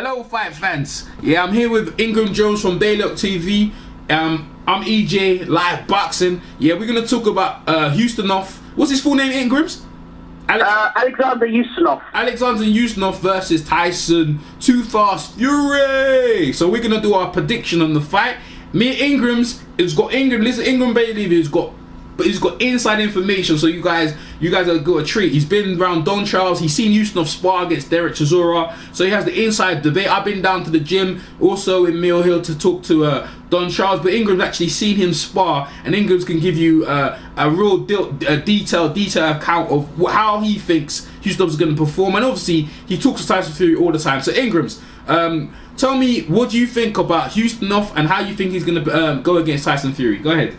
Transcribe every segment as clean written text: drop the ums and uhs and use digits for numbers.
Hello fight fans, yeah, I'm here with Ingram Jones from Daylock TV. I'm EJ, live boxing. Yeah, we're going to talk about USTINOV. What's his full name, Ingram's? Alexander USTINOV. Alexander USTINOV versus TYSON, Too Fast Fury. So we're going to do our prediction on the fight. Me and Ingram's, it's got Ingram Bailey, he's got inside information, so you guys have got a treat. He's been around Don Charles, he's seen USTINOV spar against Derek Chisora, so he has the inside debate. I've been down to the gym also in Mill Hill to talk to Don Charles, but Ingram's actually seen him spar, and Ingram's can give you a real detailed account of how he thinks USTINOV's going to perform, and obviously he talks to Tyson Fury all the time. So Ingram's, tell me, what do you think about USTINOV and how you think he's going to go against Tyson Fury? Go ahead.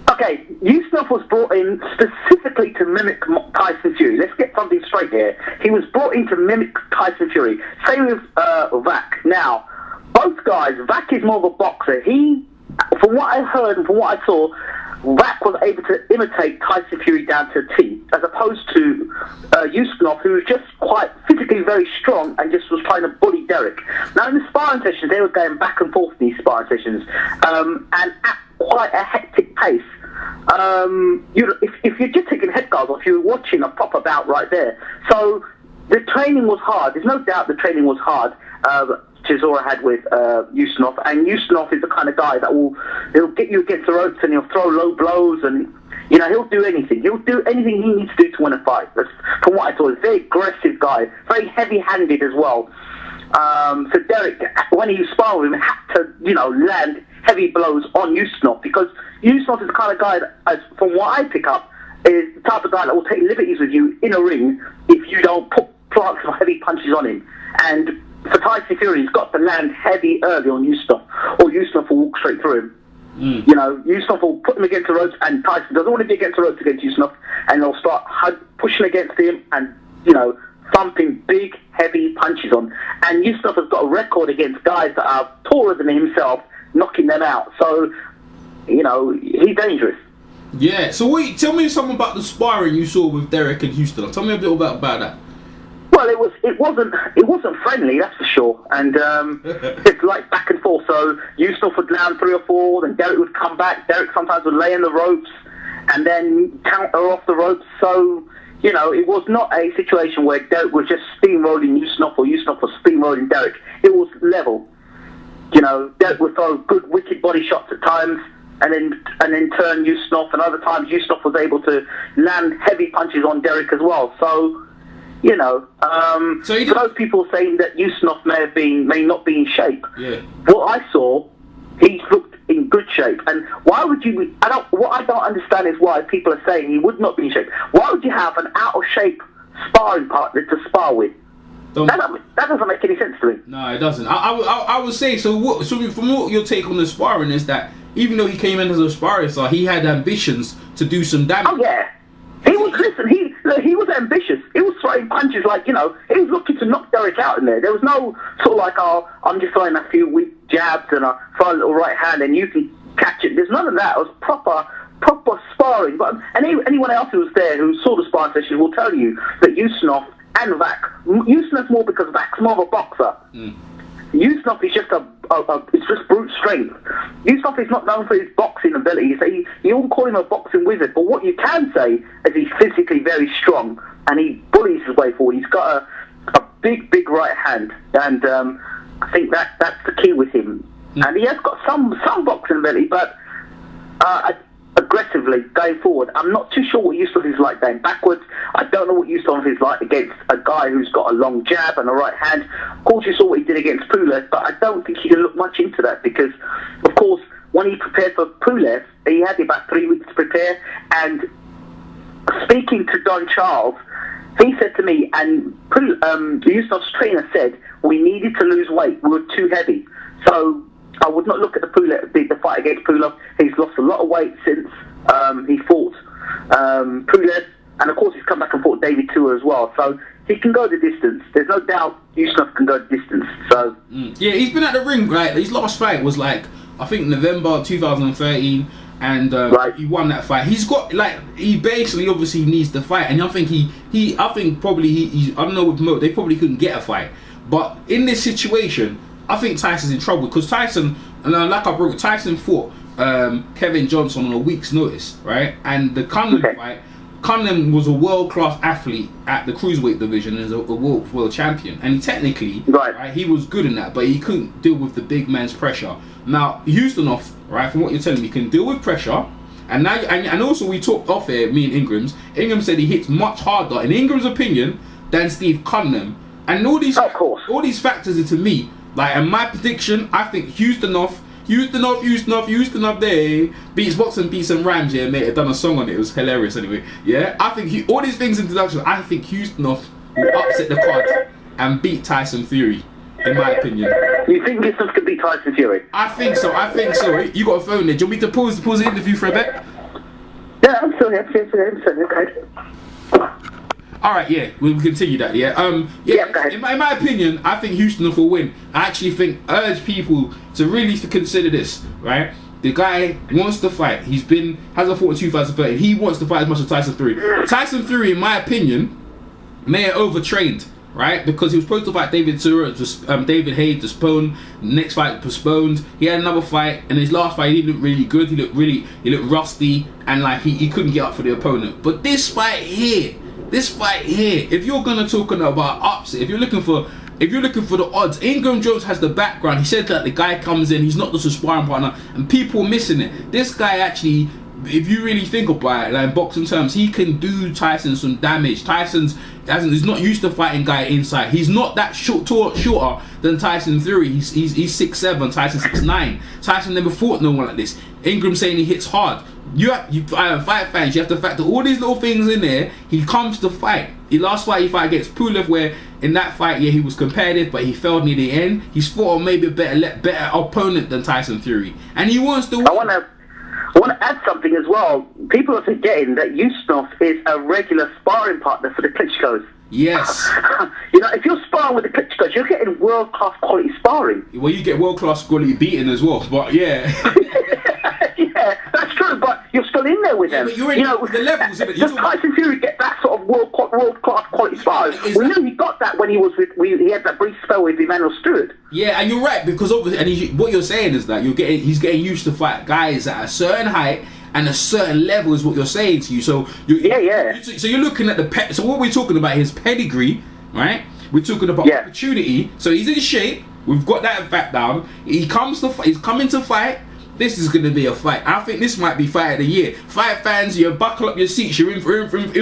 Okay, USTINOV was brought in specifically to mimic Tyson Fury. Let's get something straight here. He was brought in to mimic Tyson Fury. Same with Vac. Now, both guys, Vac is more of a boxer. From what I heard and from what I saw, Vac was able to imitate Tyson Fury down to a T, as opposed to USTINOV, who was just quite physically very strong and just was trying to bully Derek. Now, in the sparring sessions, they were going back and forth in these sparring sessions, and at quite a hectic pace. If you're just taking head guards off, you're watching a proper bout right there. So the training was hard. There's no doubt the training was hard. Chisora had with USTINOV, and USTINOV is the kind of guy that he'll get you against the ropes and he'll throw low blows, and he'll do anything. He'll do anything he needs to do to win a fight. That's, from what I saw, he's a very aggressive guy, very heavy-handed as well. So Derek, when he was sparring with him, had to land heavy blows on USTINOV, because USTINOV is the kind of guy that, from what I pick up, is the type of guy that will take liberties with you in a ring if you don't plant some heavy punches on him. And for Tyson Fury, he's got to land heavy early on USTINOV, or USTINOV will walk straight through him. USTINOV will put him against the ropes, and Tyson doesn't want to be against the ropes against USTINOV, and they'll start pushing against him and, thumping big, heavy punches on. And USTINOV has got a record against guys that are taller than himself, knocking them out. So, he's dangerous. Yeah. So wait, tell me something about the sparring you saw with Derek and USTINOV. Tell me a bit about that. Well, it wasn't friendly, that's for sure. And it's like back and forth. So USTINOV would land 3 or 4, then Derek would come back. Derek sometimes would lay in the ropes and then counter off the ropes. So it was not a situation where Derek was just steamrolling USTINOV or USTINOV was steamrolling Derek. It was level. Derek would throw good, wicked body shots at times, and then turn USTINOV, and other times USTINOV was able to land heavy punches on Derek as well. So, for those people saying that USTINOV may not be in shape, what I saw, he looked in good shape. And why would you? What I don't understand is why people are saying he would not be in shape. Why would you have an out of shape sparring partner to spar with? That doesn't make any sense to me. No, it doesn't. I would say so. From what your take on the sparring is that even though he came in as a sparring star, he had ambitions to do some damage. Oh yeah, he was ambitious. He was throwing punches like he was looking to knock Derek out in there. There was no sort of like, oh, I'm just throwing a few weak jabs and I throw a little right hand and you can catch it. There's none of that. It was proper sparring. But anyone else who was there who saw the sparring session will tell you that USTINOV and Vac. USTINOV's more because Vac's more of a boxer. USTINOV is just it's just brute strength. USTINOV is not known for his boxing abilities. You all call him a boxing wizard, but what you can say is he's physically very strong and he bullies his way forward. He's got a big right hand, and I think that's the key with him. And he has got some boxing ability, but aggressively going forward, I'm not too sure what USTINOV is like going backwards. I don't know what USTINOV is like against a guy who's got a long jab and a right hand. Of course, you saw what he did against Pulev, but I don't think you can look much into that because, of course, when he prepared for Pulev, he had about 3 weeks to prepare. And speaking to Don Charles, he said to me, and USTINOV's trainer said, we needed to lose weight. We were too heavy. So I would not look at the fight against Pulev. He's lost a lot of weight since he fought Pulev, and of course he's come back and fought David Tua as well. So he can go the distance. There's no doubt USTINOV can go the distance. So yeah, he's been at the ring. Right, his last fight was I think November 2013, and he won that fight. He's got he basically obviously needs the fight, and I think I don't know with Mo, they probably couldn't get a fight. But in this situation, I think Tyson's in trouble because Tyson, and like I broke, Tyson fought Kevin Johnson on a week's notice, right? And the Cunningham fight, Cunningham was a world-class athlete at the cruiserweight division and is a world champion. And he technically, right, he was good in that, but he couldn't deal with the big man's pressure. Now, USTINOV, right, from what you're telling me, can deal with pressure. And now, and also we talked off here, me and Ingram said he hits much harder, in Ingram's opinion, than Steve Cunningham. And all these factors into me, like, in my prediction, I think USTINOV there beats boxing, beats some rhymes. Yeah, mate, I done a song on it. It was hilarious. Anyway, yeah, I think all these things in introduction. I think USTINOV will upset the card and beat Tyson Fury. In my opinion. You think USTINOV could beat Tyson Fury? I think so. You got a phone there. Do you want me to pause the interview for a bit? Yeah, I'm still here. Okay. Alright, yeah, we'll continue that, yeah. In my opinion, I think USTINOV will win. I actually urge people to really consider this, right? The guy wants to fight. Hasn't fought in 2013. He wants to fight as much as Tyson Fury. Tyson Fury, in my opinion, may have overtrained, right? Because he was supposed to fight David Hayes, postponed. Next fight postponed. He had another fight, and his last fight he looked really good. He looked rusty, and like he couldn't get up for the opponent. But this fight here, if you're gonna talk about upset, if you're looking for the odds, Ingram Jones has the background. He said that the guy comes in, he's not just a sparring partner, and people are missing it. This guy actually, if you really think about it, like in boxing terms, he can do Tyson some damage. He's not used to fighting guy inside. He's not that shorter than Tyson Fury. He's 6'7", Tyson 6'9". Tyson never fought no one like this. Ingram saying he hits hard. Fight fans, you have to factor all these little things in there. He comes to fight. The last fight he fought against Pulev, where in that fight, yeah, he was competitive, but he failed near the end. He's fought maybe a better opponent than Tyson Fury, and he wants to win. I want to add something as well. People are forgetting that USTINOV is a regular sparring partner for the Klitschko's. Yes. You know, if you're sparring with the Klitschko's, you're getting world-class quality sparring. Well, you get world-class quality beating as well, but yeah. Yeah, that's true, but you're still in there with them. But you're in the levels, isn't it? Does Tyson Fury get that sort of world-class quality sparring? We knew he got that when he was he had that brief spell with Emmanuel Stewart. Yeah, and you're right, because obviously, what you're saying is that he's getting used to fight guys at a certain height and a certain level is what you're saying to you. So so you're looking at so what we're talking about is pedigree, right? We're talking about opportunity. So he's in shape. We've got that back down. He's coming to fight. This is going to be a fight. I think this might be fight of the year. Fight fans, you buckle up your seats. You're in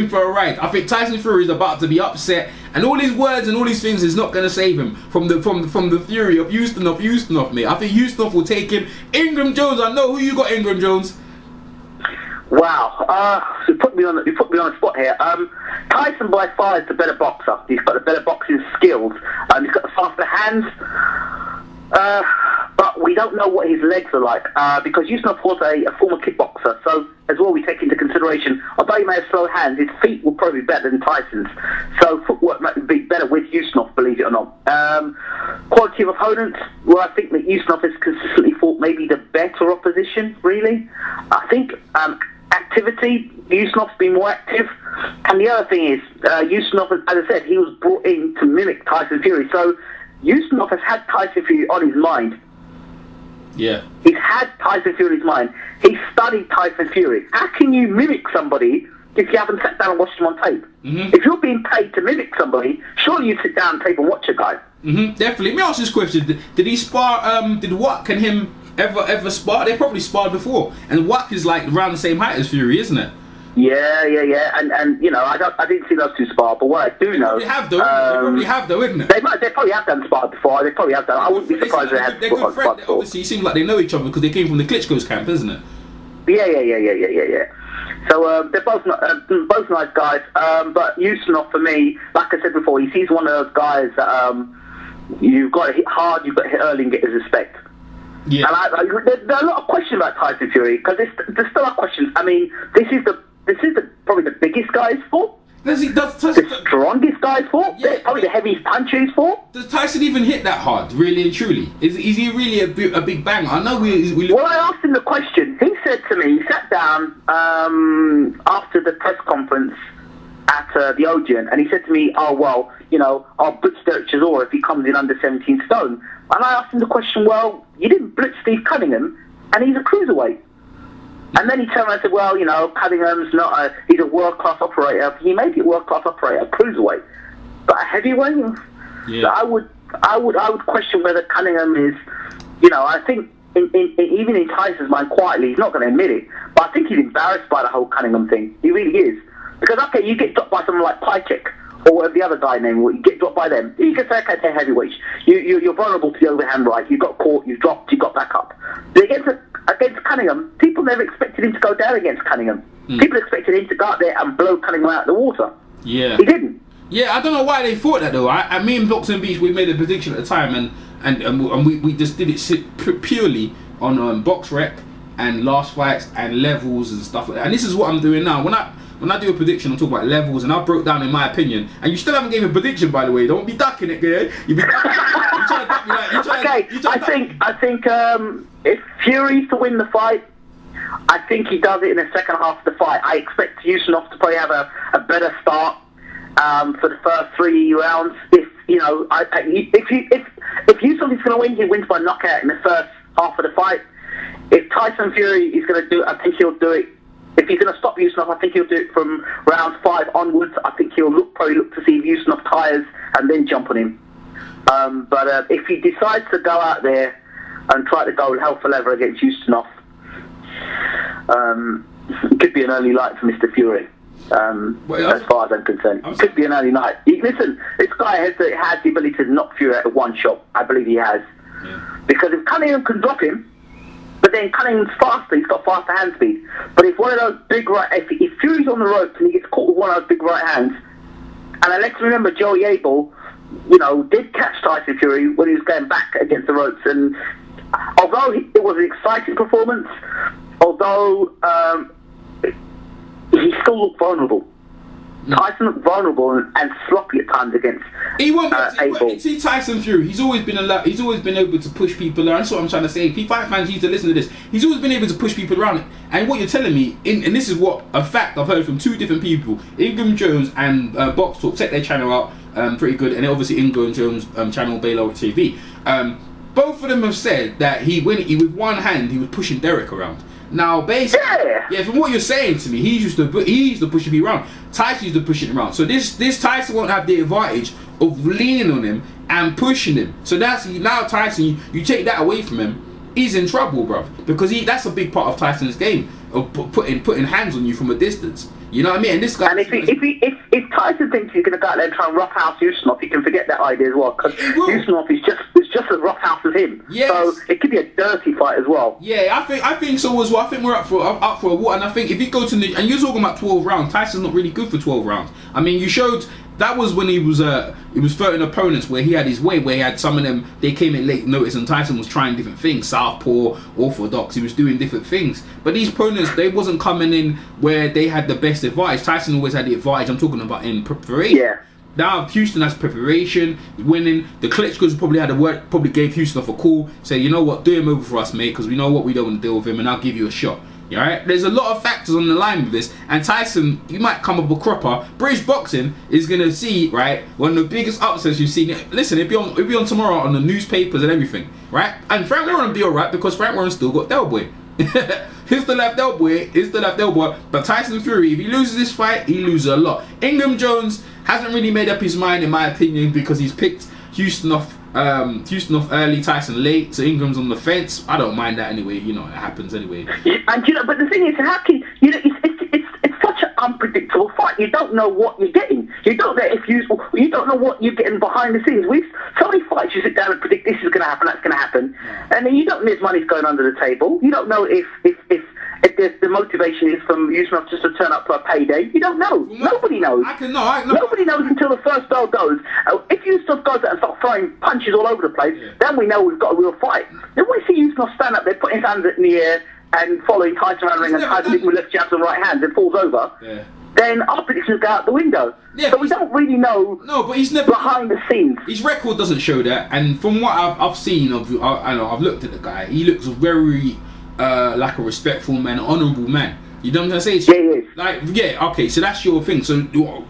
for a ride. I think Tyson Fury is about to be upset, and all these words and all these things is not going to save him from the fury of USTINOV, mate. I think USTINOV will take him. Ingram Jones, I know who you got. Ingram Jones. Wow, you put me on the spot here. Tyson by far is the better boxer. He's got the better boxing skills. He's got the faster hands. But we don't know what his legs are like because USTINOV was a former kickboxer. So as well, we take into consideration, although he may have slow hands, his feet will probably be better than Tyson's. So footwork might be better with USTINOV, believe it or not. Quality of opponents, well, I think that USTINOV has consistently fought maybe the better opposition, really. I think activity, USTINOV's been more active. And the other thing is, USTINOV, as I said, he was brought in to mimic Tyson Fury. So USTINOV has had Tyson Fury on his mind. Yeah. He's had Tyson Fury's mind. He studied Tyson Fury. How can you mimic somebody if you haven't sat down and watched him on tape? If you're being paid to mimic somebody, surely you sit down on tape and watch a guy. Definitely. Let me ask this question. Did he spar, did Wack and him ever spar? They probably sparred before. And Wack is like around the same height as Fury, isn't it? Yeah. And you know, I didn't see those two spar, but what I do know, they probably have though, isn't it? They probably have done spar before. They probably have done. I wouldn't be surprised if they had. They're good friends. Obviously, it seems like they know each other because they came from the Klitschko's camp, isn't it? Yeah. So they're both nice guys. But USTINOV for me, like I said before, he's one of those guys that you've got to hit hard, you've got to hit early and get his respect. Yeah. And there are a lot of questions about Tyson Fury because there's still are questions. I mean, this is probably the biggest guy he's fought. The strongest guy he's fought. Yeah, probably the heaviest puncher he's fought. Does Tyson even hit that hard, really and truly? Is he really a big banger? I know we Well, I asked him the question. He said to me, he sat down after the press conference at the Odeon, and he said to me, "Oh well, you know, I'll blitz Derek Chisora if he comes in under 17 stone." And I asked him the question, "Well, you didn't blitz Steve Cunningham, and he's a cruiserweight." And then he turned around and said, "Well, you know, Cunningham's not he's a world-class operator. He may be a world-class operator, cruiserweight, but a heavyweight." Yeah. So I would question whether Cunningham is, you know, I think even in Tyson's mind quietly, he's not going to admit it, but I think he's embarrassed by the whole Cunningham thing. He really is. Because, okay, you get dropped by someone like Pychek, or whatever the other guy name, you get dropped by them. You can say, okay, they're heavyweights. You're vulnerable to the overhand right. You got caught, you dropped, you got back up. But against Cunningham, people never expected him to go down against Cunningham. People expected him to go out there and blow Cunningham out of the water. Yeah. He didn't. Yeah, I don't know why they thought that though. I mean, Boxing Beach, we made a prediction at the time, and we just did it purely on box rec and last fights and levels and stuff like that. And this is what I'm doing now. When I do a prediction, I'm talking about levels, and I broke down in my opinion. And you still haven't given a prediction, by the way. Don't be ducking it, girl. You be ducking. You trying to duck me like. I think if Fury's to win the fight, I think he does it in the second half of the fight. I expect USTINOV to probably have a better start for the first 3 rounds. If you know, if USTINOV is going to win, he wins by knockout in the first half of the fight. If Tyson Fury is going to do it, I think he'll do it. If he's going to stop USTINOV, I think he'll do it from round 5 onwards. I think he'll probably look to see if USTINOV tires and then jump on him. But if he decides to go out there and try to go hell for leather against USTINOV, it could be an early light for Mr. Fury. As far as I'm concerned, it could be an early night. Listen, this guy has the ability to knock Fury out of one shot. I believe he has. Yeah. Because if Cunningham can drop him, but then Cunningham's faster, he's got faster hand speed. But if one of those big if Fury's on the ropes and he gets caught with one of those big right hands, and let's remember Joey Abel, you know, did catch Tyson Fury when he was going back against the ropes, and although it was an exciting performance, although he still looked vulnerable. Tyson looked vulnerable and sloppy at times against Abel. See Tyson Fury, he's always been able to push people around. That's what I'm trying to say. Fight fans need to listen to this. He's always been able to push people around. And what you're telling me, and this is what a fact I've heard from 2 different people, Ingram Jones and Box Talk, check their channel out, pretty good, and obviously Ingram Jones channel Baylor TV. Both of them have said that with one hand he was pushing Derek around. Now, basically, yeah, from what you're saying to me, he used to push him around. Tyson used to push him around. So this Tyson won't have the advantage of leaning on him and pushing him. So now Tyson, you take that away from him, he's in trouble, bruv, because that's a big part of Tyson's game of putting hands on you from a distance. You know what I mean? And this guy. And if Tyson thinks he's going to go out there and try and roughhouse USTINOV, he can forget that idea as well, because USTINOV is just as roughhouse as him. Yes. So it could be a dirty fight as well. Yeah, I think so as well. I think we're up for a war, and I think if you go to and you're talking about 12 rounds, Tyson's not really good for 12 rounds. I mean, you showed. That was when he was fighting opponents where he had his way, where he had some of them, they came in late notice, and Tyson was trying different things, southpaw, orthodox, he was doing different things. But these opponents, they wasn't coming in where they had the best advice. Tyson always had the advice, I'm talking about in preparation. Yeah. Now Houston has preparation, winning. The Klitschko's probably gave USTINOV a call, say, you know what, do him over for us, mate, because we know what, we don't want to deal with him, and I'll give you a shot. Alright, there's a lot of factors on the line with this, and Tyson, you might come up a cropper. British boxing is gonna see, right, one of the biggest upsets you've seen. Listen, it'll be on tomorrow on the newspapers and everything, right? And Frank Warren will be alright because Frank Warren still got Del Boy. He's the left elbow, but Tyson Fury, if he loses this fight, he loses a lot. Ingram Jones hasn't really made up his mind, in my opinion, because he's picked USTINOV early, Tyson late, so Ingram's on the fence. I don't mind that anyway, you know, it happens anyway. And you know, but the thing is, how can you know, it's such an unpredictable fight. You don't know what you're getting. You don't know what you're getting behind the scenes. So many fights you sit down and predict this is going to happen, that's going to happen, and then you don't know if money's going under the table. You don't know if the motivation is from USTINOV just to turn up for a payday. You don't know. Nobody knows. Nobody knows until the first bell goes. If USTINOV goes out and starts throwing punches all over the place, then we know we've got a real fight. Then we see USTINOV stand up there, putting his hands in the air, and following Tyson around the ring, and Tyson hitting with left jabs and right hands and falls over. Yeah. Then our predictions go out the window. Yeah, so we don't really know. No, but he's never behind the scenes. His record doesn't show that, and from what I've seen I've looked at the guy. He looks very like a respectful man, honourable man. You know what I'm saying? So, Yeah, he is. like, yeah, okay, so that's your thing. So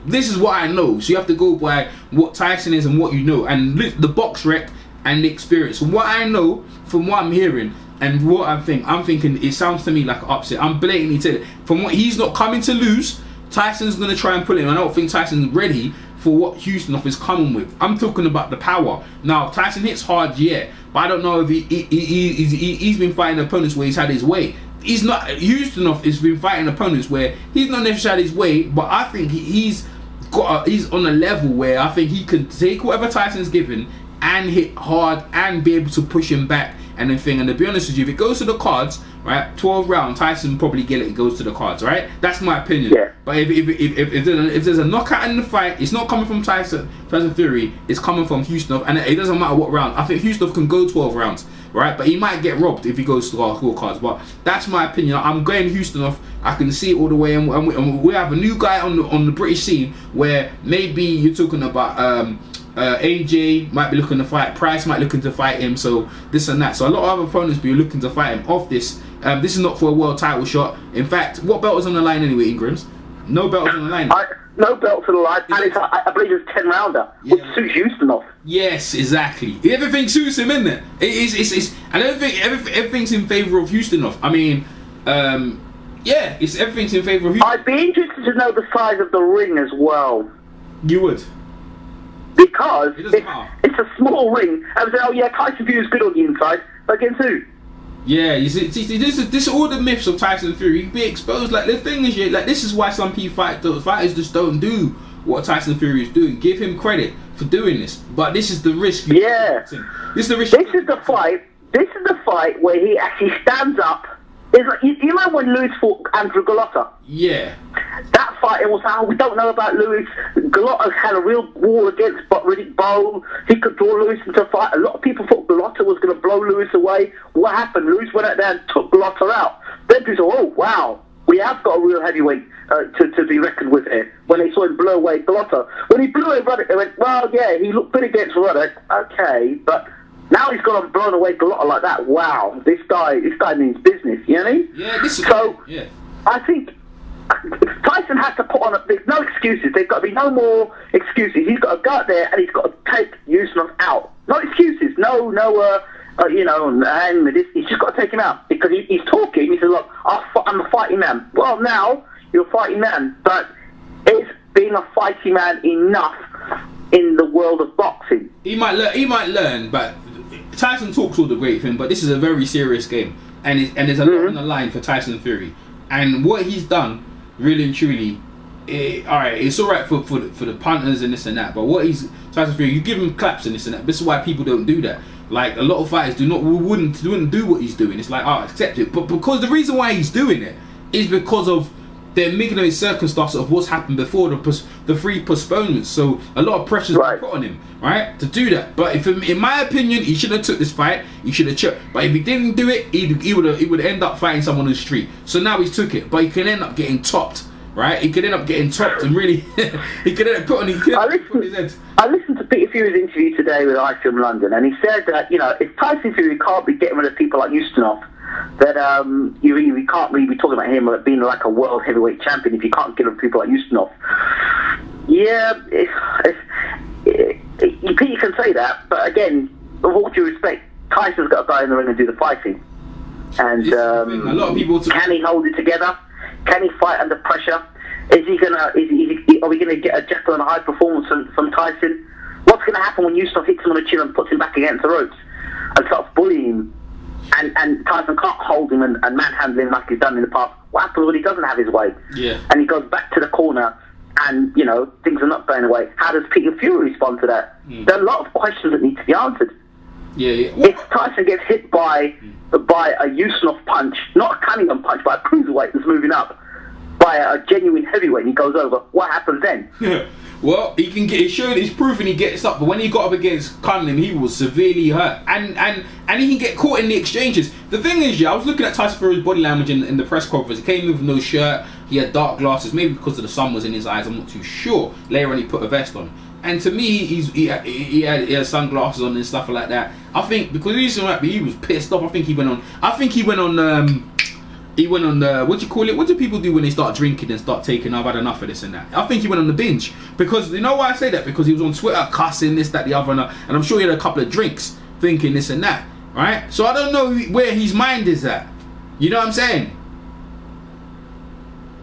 this is what I know. So you have to go by what Tyson is and what you know, and the box rec and the experience. So what I know from what I'm hearing and what I'm thinking it sounds to me like an upset. I'm blatantly telling you, from what he's not coming to lose, Tyson's gonna try and pull him. I don't think Tyson's ready for what USTINOV is coming with. I'm talking about the power. Now Tyson hits hard, yeah, but I don't know if he's been fighting opponents where he's had his way. He's not. USTINOV has been fighting opponents where he's not necessarily had his way, but I think he's on a level where I think he can take whatever Tyson's given and hit hard and be able to push him back and everything. And to be honest with you, if it goes to the cards, right, 12 rounds, Tyson probably get it. It goes to the cards, right? That's my opinion. Yeah. But if there's a knockout in the fight, it's not coming from Tyson Fury. It's coming from USTINOV, and it doesn't matter what round. I think USTINOV can go 12 rounds, right? But he might get robbed if he goes to our scorecards. But that's my opinion. I'm going USTINOV. I can see it all the way, and we have a new guy on the British scene where maybe you're talking about. AJ might be looking to fight, Price might looking to fight him, so this and that. So a lot of other opponents be looking to fight him off this. This is not for a world title shot. In fact, what belt is on the line anyway, Ingrams? No belt on the line. No belts on the line, and I believe it's 10-rounder, which suits USTINOV. Yes, exactly. Everything suits him, isn't it? I don't think everything's in favour of USTINOV. I mean, yeah, everything's in favour of USTINOV. I'd be interested to know the size of the ring as well. You would? Because it's a small ring. I would say, oh yeah, Tyson Fury's good on the inside, but against who? Yeah, you see, this all the myths of Tyson Fury be exposed. Like the thing is, like this is why some people fighters just don't do what Tyson Fury is doing. Give him credit for doing this, but this is the risk. Yeah, this is the risk. This is the fight. This is the fight where he actually stands up. It's like, you know when Lewis fought Andrew Galotta? Yeah. That fight, it was we don't know about Lewis. Galotta had a real war against Riddick Bowe. He could draw Lewis into a fight. A lot of people thought Galotta was going to blow Lewis away. What happened? Lewis went out there and took Galotta out. Then people thought, oh wow, we have got a real heavyweight to be reckoned with here. When they saw him blow away Galotta. When he blew away Ruddock, they went, well, yeah, he looked good against Ruddock. Okay, but now he's got him blown away Galotta like that. Wow, this guy means business. You know what I mean? Yeah, I think Tyson has to put on there's no excuses. There's got to be no more excuses. He's got to go out there and he's got to take USTINOV out. No excuses. No, you know, and he's just got to take him out because he's talking. He says, look, I'm a fighting man. Well, now you're a fighting man, but is being a fighting man enough in the world of boxing? He might learn, but Tyson talks all the great thing, but this is a very serious game, and there's a lot on the line for Tyson Fury, and what he's done, really and truly, alright, it's alright for the punters and this and that, but what Tyson Fury, you give him claps and this and that. This is why people don't do that. Like a lot of fighters wouldn't do what he's doing. It's like, oh, accept it, but because the reason why he's doing it is because of they're making a circumstance of what's happened before the three postponements. So a lot of pressure's been put on him, right, to do that. But if, in my opinion, he should have took this fight. He should have checked. But if he didn't do it, he would end up fighting someone on the street. So now he's took it. But he can end up getting topped, right? He could end up getting topped and really he could end up putting his head. I listened to Peter Fury's interview today with IFM London, and he said that, you know, if Tyson Fury can't be getting rid of people like USTINOV, that you can't really be talking about him being like a world heavyweight champion if you can't get rid of people like USTINOV. Yeah, you can say that, but again, with all due respect, Tyson's got to go in the ring and do the fighting. And a lot of people can he hold it together? Can he fight under pressure? Are we gonna get a Jekyll and Hyde performance from Tyson? What's gonna happen when USTINOV hits him on the chin and puts him back against the ropes and starts bullying him? And Tyson can't hold him and manhandle him like he's done in the past. What happens when he doesn't have his way? Yeah. And he goes back to the corner and, you know, things are not going away. How does Peter Fury respond to that? There are a lot of questions that need to be answered. If Tyson gets hit by a USTINOV punch, not a Cunningham punch, but a cruiserweight that's moving up, by a genuine heavyweight and he goes over, what happens then? Well, he can get. It's showing. It's proving he gets up. But when he got up against Cunningham, he was severely hurt, and he can get caught in the exchanges. The thing is, I was looking at Tyson Fury's body language in the press conference. He came with no shirt. He had dark glasses, maybe because of the sun was in his eyes. I'm not too sure. Later on, he put a vest on, and to me, he had sunglasses on and stuff like that. I think because he was pissed off. I think he went on. he went on the, what do you call it? What do people do when they start drinking and start taking, I've had enough of this and that? I think he went on the binge. Because, you know why I say that? Because he was on Twitter cussing this, that, the other, and I'm sure he had a couple of drinks thinking this and that, right? So I don't know where his mind is at. You know what I'm saying?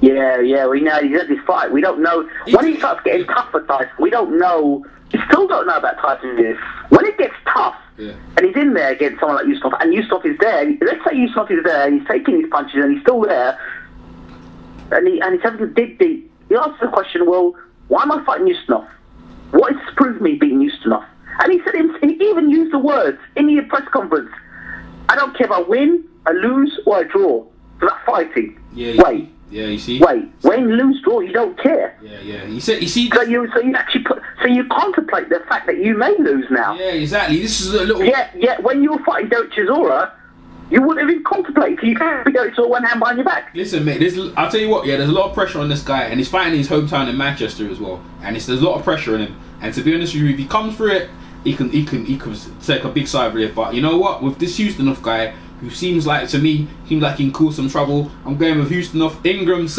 Yeah, we know he's at this fight. We don't know. When he starts getting tough for Tyson, we don't know. We still don't know about Tyson. When it gets tough, and he's in there against someone like USTINOV, and USTINOV is there, let's say USTINOV is there, and he's taking his punches, and he's still there, and he's having to dig deep. He asks the question, well, why am I fighting USTINOV? What has proved me beating USTINOV? And he said, he even used the words in the press conference, I don't care if I win, I lose, or I draw. It's about fighting. Wait. Yeah, you see. Wait, win, lose, draw, you don't care. Yeah. You see. So you actually you contemplate the fact that you may lose now. Yeah, exactly. This is a little. Yeah. When you were fighting Derek Chisora, you wouldn't have even contemplated. You can't be Derek Chisora one hand behind your back. Listen, mate. I'll tell you what. Yeah, there's a lot of pressure on this guy, and he's fighting in his hometown in Manchester as well. And there's a lot of pressure on him. And to be honest with you, if he comes through it, he can take a big side of it. But you know what? With this USTINOV guy, who seems like he can cause some trouble, I'm going with USTINOV. Ingram's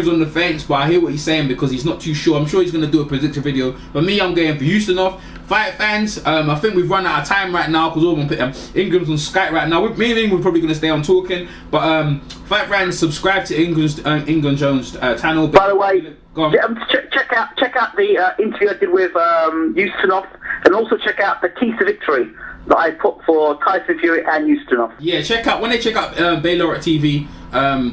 on the fence, but I hear what he's saying because he's not too sure. I'm sure he's going to do a prediction video. But me, I'm going for USTINOV. Fight fans, I think we've run out of time right now because Ingram's on Skype right now. Me and Ingram are probably going to stay on talking. But fight fans, subscribe to Ingram Jones channel. By the way, check out the interview I did with USTINOV, and also check out the keys to victory that I put for Tyson Fury and USTINOV. Yeah, when they check out Baylor at TV,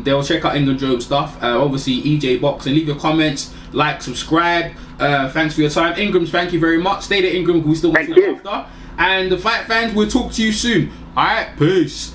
they'll check out Ingram Jones stuff. Obviously, EJ Box, and leave your comments, like, subscribe. Thanks for your time, Ingrams. Thank you very much. Stay there, Ingram. We still want to talk after. And the fight fans, we'll talk to you soon. All right, peace.